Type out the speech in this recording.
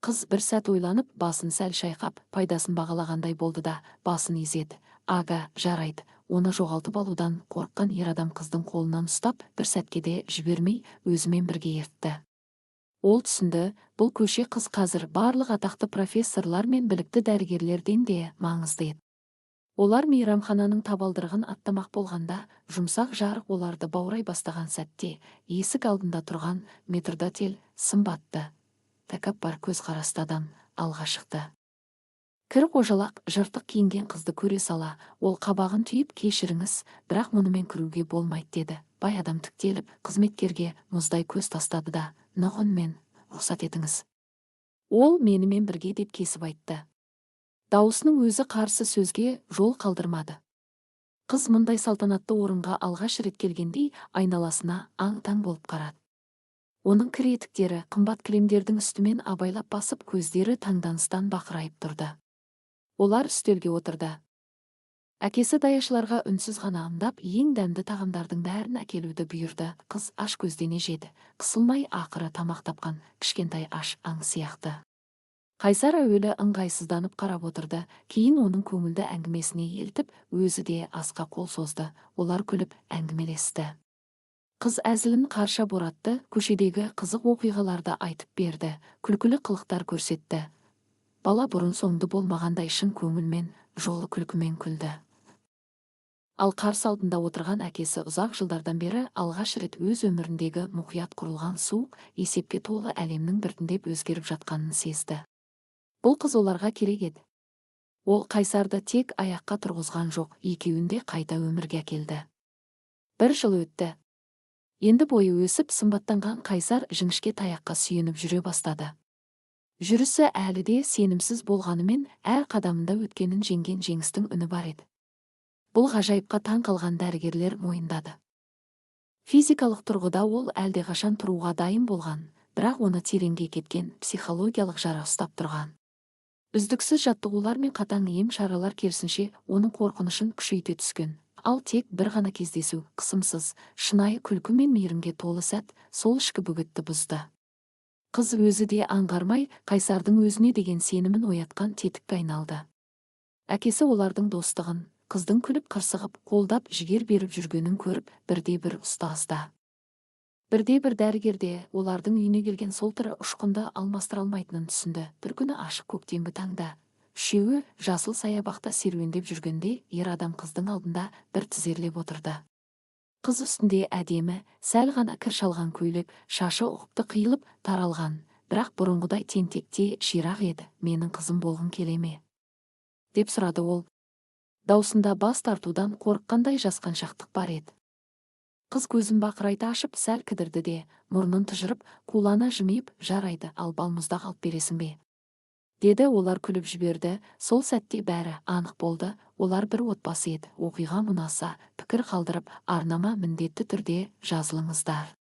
Қыз бір сәт ойланып, басын сәл шайқап, пайдасын бағалағандай болды да, басын изеді. Ага, жарайды. Оны жоғалтып алудан қорыққан ер адам қыздың қолынан ұстап, бір сәтке де жібермей, өзімен бірге ертті. Ол түсінді, бұл көше қыз қазір барлық атақты профессорлар мен білікті дәрігерлерден де маңызды еді. Олар мейрамхананың табалдырығын аттамақ болғанда, жұмсақ жарық оларды баурай бастаған сәтте, есік алдында тұрған метрдотель сымбатты, тәкаппар көзқарасты адам алға шықты. Кір қожалақ жыртық киінген қызды көре сала, ол қабағын түйіп, кешіріңіз, бірақ мұнымен кіруге болмайды деді. Бай адам тіктеліп, қызметкерге мұздай көз тастады да, нық үнмен, рұқсат етіңіз. Ол менімен бірге деп кесіп айтты. Дауысының өзі қарсы сөзге жол қалдырмады. Қыз мұндай салтанатты орынға алғаш рет келгендей айналасына аң-таң болып қарады. Оның кір етіктері қымбат кілемдердің үстімен абайлап басып, көздері таңданыстан бақырайып тұрды. Олар үстелге отырды. Әкесі даяшыларға үнсіз ғана ымдап, ең дәмді тағамдардың бәрін әкелуді бұйырды. Қыз аш көздене жеді, қысылмай ақыры тамақ тапқан кішкентай аш аң сияқты. Қайсар әуелі ыңғайсызданып қарап отырды, кейін оның көңілді әңгімесіне елтіп, өзі де асқа қол созды. Олар күліп әңгімелесті. Қыз әзілін қарша боратты, көшедегі қызық оқиғаларды айтып берді, күлкілі қылықтар көрсетті. Бала бұрын соңды болмағандай шын көңілмен, жолы күлкімен күлді. Ал қарсы алдында отырған әкесі ұзақ жылдардан бері алғаш рет өз өміріндегі мұқият құрылған суық, есепке толы әлемнің біртіндеп өзгеріп жатқанын сезді. Бұл қыз оларға керек еді. Ол Қайсарды тек аяққа тұрғызған жоқ, екеуінде қайта өмірге әкелді. Бір жыл өтті. Енді бойы өсіп, сымбаттанған Қайсар жіңішке таяққа сүйеніп жүре бастады. Жүрісі әлі де сенімсіз болғанымен, әр қадамында өткенін жеңген жеңістің үні бар еді. Бұл ғажайыпқа таң қалған дәрігерлер мойындады. Физикалық тұрғыда ол әлдеқашан тұруға дайын болған, бірақ оны тереңге кеткен психологиялық жара ұстап тұрған. Үздіксіз жаттығулар мен қатаң ем шаралар керісінше оның қорқынышын күшейте түскен. Ал тек бір ғана кездесу, қысымсыз, шынайы күлкі мен мейірімге толы сәт, сол ішкі бөгетті бұзды. Қыз өзі де аңғармай, Қайсардың өзіне деген сенімін оятқан тетікке айналды. Әкесі олардың достығын, қыздың күліп қырсығып, қолдап жігер беріп жүргенін көріп, бірде-бір ұстазда. Бірде-бір дәрігерде олардың үйіне келген сол тірі ұшқынды алмастыра алмайтынын түсінді. Бір күні ашық көктемгі таңда үшеуі жасыл саябақта серуендеп жүргенде ер адам қыздың алдында бір тізерлеп отырды. Қыз үстінде әдемі, сәл ғана кір шалған көйлек, шашы ұқыпты қиылып таралған, бірақ бұрынғыдай тентекте ширақ еді. Менің қызым болғың келе ме? Деп сұрады ол. Даусында бас тартудан қорыққандай жасқаншақтық бар еді. Қыз көзін бақырайта ашып сәл кідірді де, мұрнын тұжырып, қулана жымиып, жарайды, ал балмұздақ алып бересің бе? Деді. Олар күліп жіберді. Сол сәтте бәрі анық болды. Олар бір отбасы еді. Оқиға ұнаса, пікір қалдырып, арнама міндетті түрде жазылыңыздар.